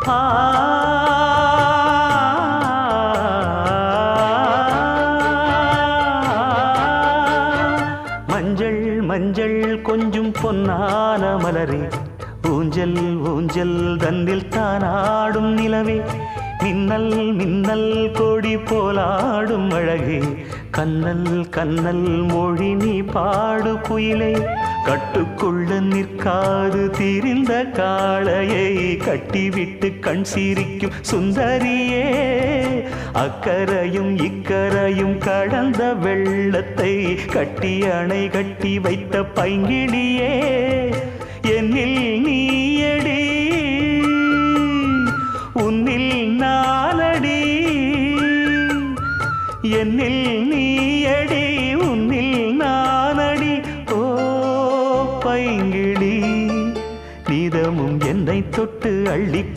ஆ மஞ்சள் மஞ்சள் கொஞ்சம் பொன்னான மலரே ஊஞ்சல் ஊஞ்சல் தன்னில் தானாடும் நிலவே மின்னல் மின்னல் கொடி போலாடும் அழகே கண்ணல் கண்ணல் மொழி நீ பாடு குயிலே கட்டுக்குள்ள நிற்காது திரிந்த காளையை கட்டிவிட்டு கண் சிரிக்கும் சுந்தரியே அக்கரையும் இக்கரையும் கடந்த வெள்ளத்தை கட்டி அணை கட்டி வைத்த பைங்கிளியே என்னில் நீயடி உன்னில் நானடி என்னில் நீயடி உன்னில் நானடி ஓ பைங்கிளி நீதமும் என்னை தொட்டு அள்ளி